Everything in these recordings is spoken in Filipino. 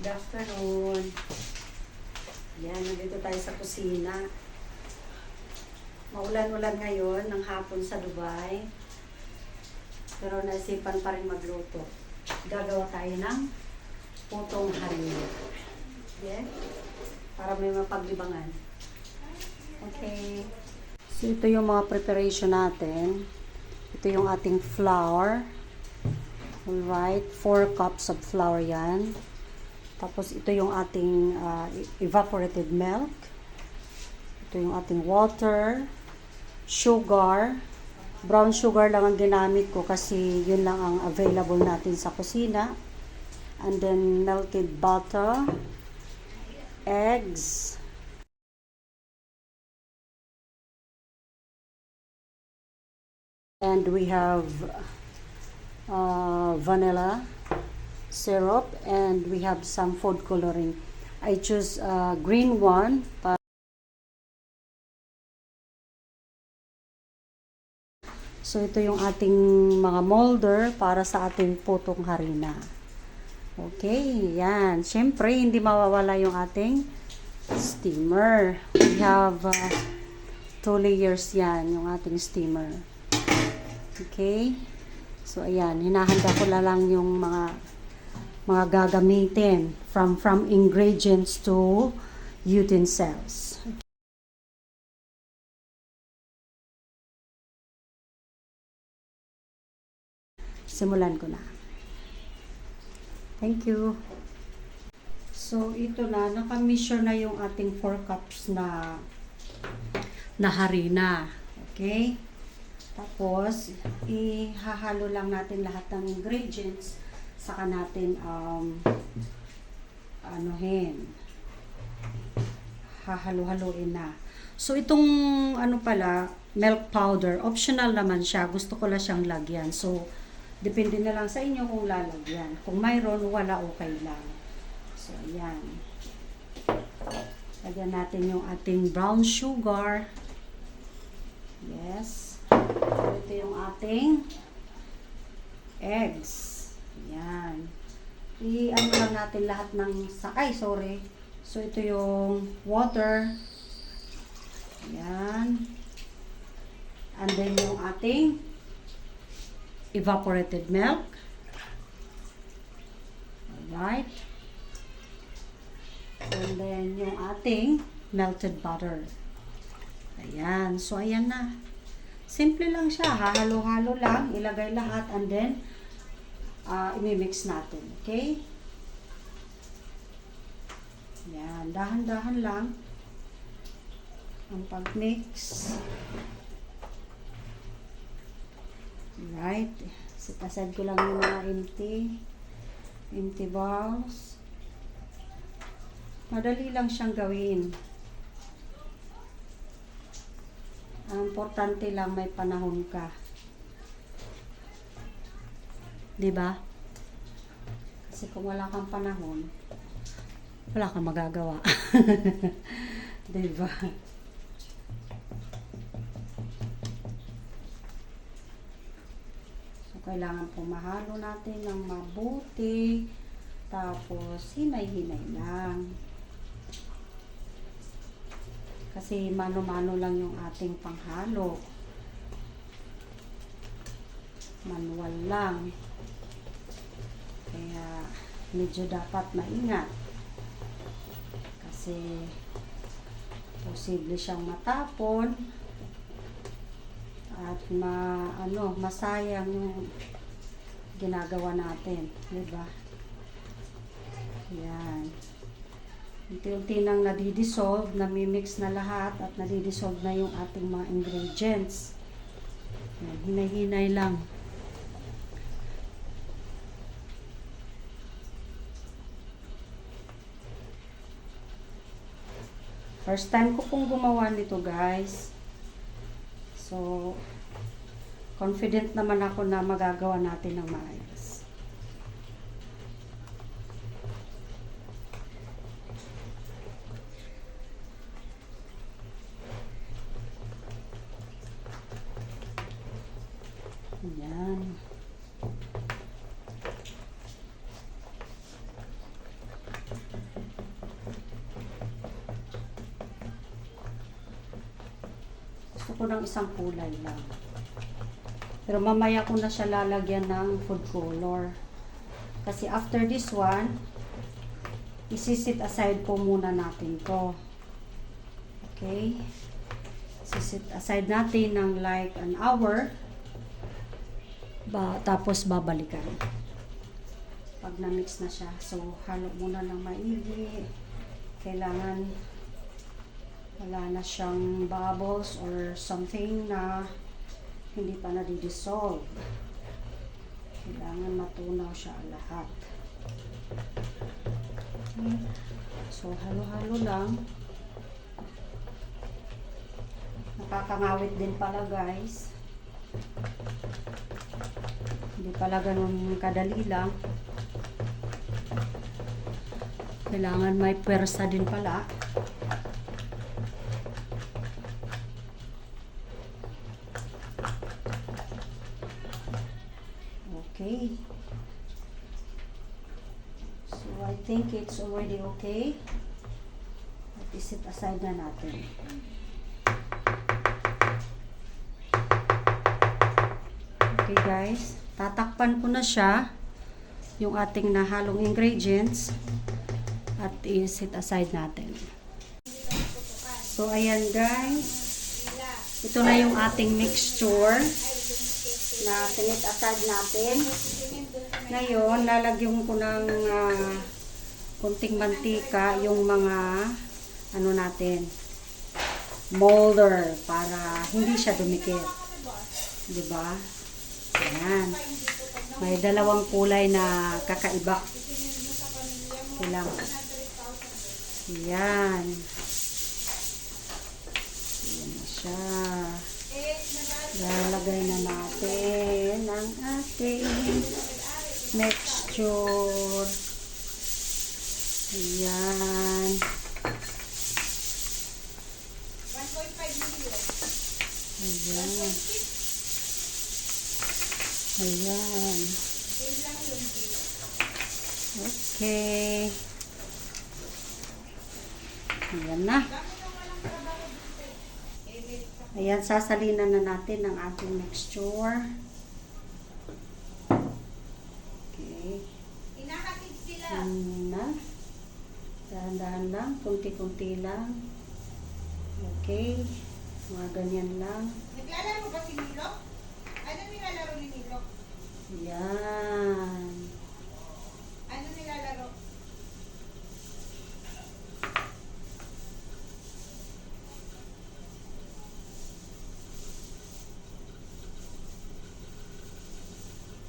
Good afternoon. Yan, nandito tayo sa kusina. Maulan-ulan ngayon ng hapon sa Dubai. Pero naisipan pa rin magluto. Gagawa tayo ng putong harina. Yeah? Para may mapaglibangan. Okay. So ito yung mga preparation natin. Ito yung ating flour. Alright, 4 cups of flour yan. Tapos ito yung ating evaporated milk. Ito yung ating water, sugar. Brown sugar lang ang ginamit ko kasi yun lang ang available natin sa kusina. And then melted butter, eggs, and we have vanilla syrup, and we have some food coloring. I choose green one. So ito yung ating mga molder para sa ating putong harina. Okay, yan. Siyempre, hindi mawawala yung ating steamer. We have 2 layers yan, yung ating steamer. Okay. So ayan, hinahanda ko na lang yung mga gagamitin from ingredients to utensils. Simulan ko na. Thank you. So ito na, naka-measure na yung ating 4 cups na harina. Okay? Tapos ihahalo lang natin lahat ng ingredients, saka natin hahalo-haloin na. So itong milk powder, optional naman siya. Gusto ko lang siyang lagyan. So depende na lang sa inyo kung lalagyan. Kung mayroon, wala, okay lang. So ayan. Lagyan natin yung ating brown sugar. Yes. So ito yung ating eggs. Ayan. I-ano lang natin lahat ng sorry. So ito yung water. Ayan. And then yung ating evaporated milk. Alright. And then yung ating melted butter. Ayan. So ayan na. Simple lang siya. Hahalo-halo lang. Ilagay lahat and then imimix natin. Okay? Ayan. Dahan-dahan lang ang pag-mix. Right. Sitasad ko lang yung mga empty bowls. Madali lang siyang gawin. Ang importante lang may panahon ka. 'Di ba? Kasi kung wala kang panahon, wala kang magagawa. 'Di ba? Kailangan pumahalo natin ng mabuti. Tapos, hinay-hinay lang. Kasi mano-mano lang yung ating panghalo. Manual lang. Kaya, medyo dapat maingat. Kasi, posible siyang matapon. At masayang yung ginagawa natin, 'di ba? Yan. Unti-unti nang nadidissolve, nami-mix na lahat at nadidissolve na yung ating mga ingredients. Yan, hinay-hinay lang. First time ko pong gumawa nito, guys. So, confident naman ako na magagawa natin ng maayos. Ayan. ko ng isang kulay lang. Pero mamaya ko na siya lalagyan ng food color. Kasi after this one, isisit aside po muna natin to. Okay? Isisit aside natin ng like an hour. Tapos babalikan. Pag na-mix na siya. So, halo muna ng maigi. Kailangan wala na siyang bubbles or something na hindi pa na-dissolve. Kailangan matunaw siya lahat. Okay. So, halo-halo lang. Nakakangawit din pala, guys. Hindi pala ganun kadali lang. Kailangan may pwersa din pala. Okay. So, I think it's already okay. At isit aside na natin. Okay guys, tatakpan ko na siya yung ating nahalong ingredients at isit aside natin. So, ayan guys. Ito na yung ating mixture na sinit aside natin. Ngayon, lalagyan ko ng kunting mantika yung mga ano natin, molder para hindi siya dumikit. Diba? Ayan. May dalawang kulay na kakaiba. Kailangan. Ayan. Ayan na siya. Lalagay na natin ang ating mixture. Ayan. 1.5 million. Ayan. Ayan. Okay. Ayan na. Ayan, sasalinan na natin ang ating mixture. Okay. Inahatid sila. Ayan na. Dahan-dahan lang. Kunti-kunti lang. Okay. Mga ganyan lang. Naglalaro ba si Nilo? Ano nilalaro ni Nilo? Ayan. Ano nilalaro?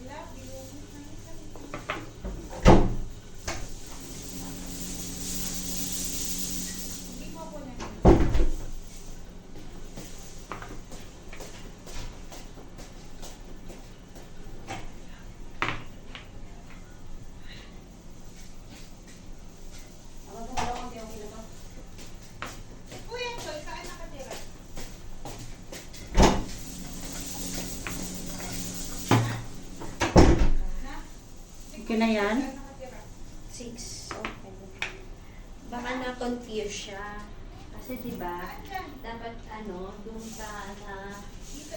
Love you. Hindi mo po na. Kuya Choy, saan nakatira? Na? Okay na yan? Saan nakatira? 6. Okay. Baka na-confuse siya. Kasi diba, dapat doon ka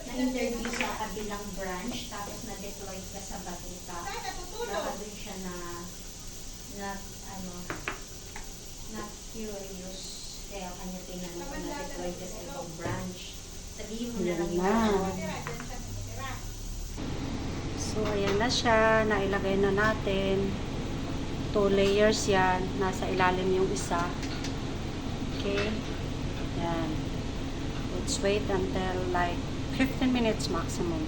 na-interview sa kabilang branch, tapos na-deploy ka sa Batuta. Saan Baka natutulog? doon siya na curious. Kaya kanya tinanong kung na-deploy ka sa ibang branch. Sabihin mo na Yan lang na. Nakatira, dyan saan nakatira? So, ayan na siya. Nailagay na natin. 2 layers yan. Nasa ilalim yung isa. Okay. Yan. Let's wait until like 15 minutes maximum.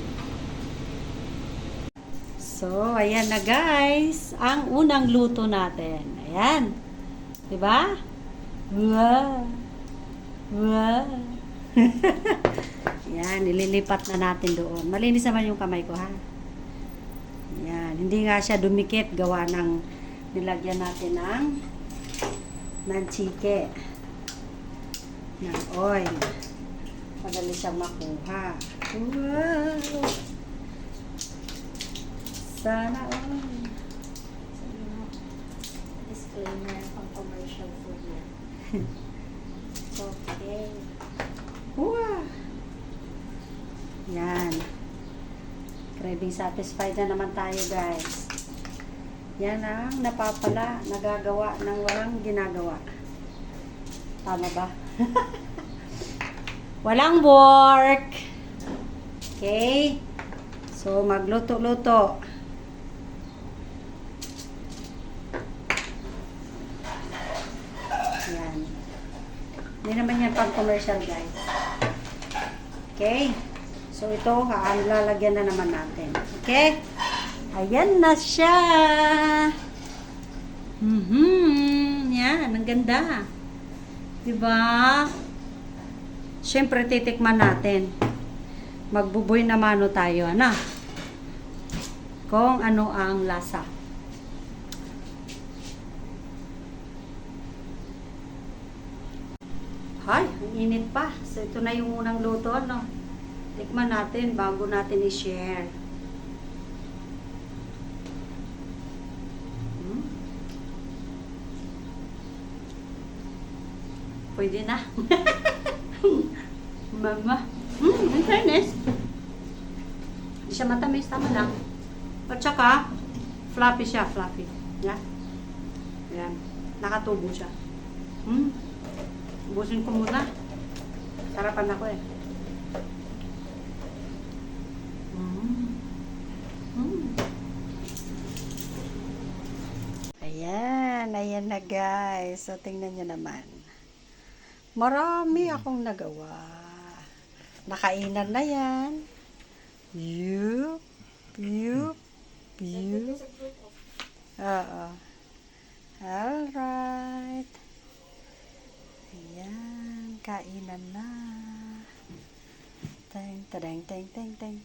So, ayan na guys. Ang unang luto natin. Ayan. Diba? Wow. Wow. Yan. Nililipat na natin doon. Malinis naman yung kamay ko, ha? Yan. Hindi nga siya dumikit. Gawa ng nilagyan natin ng chike. Ng oil. Madali siyang makuha. Wow! Sana all. disclaimer pang commercial food yan. Okay. Wow! Craving satisfied na naman tayo, guys. Yan ang napapala, nagagawa ng walang ginagawa. Tama ba? Walang work. Okay? So, magluto-luto. Yan. Hindi naman yan pang commercial, guys. Okay? So, ito, lalagyan na naman natin. Okay? Ayan na siya. Yan, ang ganda. Diba? Siyempre, titikman natin. Magbuboy na mano tayo, ano? Kung ano ang lasa. Hay, ang init pa. So, ito na yung unang luto, no? Tikman natin bago natin i-share. Pwede na. Mama. In fairness. Hindi siya matamis. Tama lang. At saka, fluffy siya. Fluffy. Yan. Yan. Nakatubo siya. Ubusin ko muna. Sarapan ako eh. Ayan. Ayan na guys. So, tingnan nyo naman. Marami akong nagawa. Nakainan na yan. Yup. Yup. Yup. Oo. Alright. Ayan. Kainan na. Teng, teng, teng, teng, teng,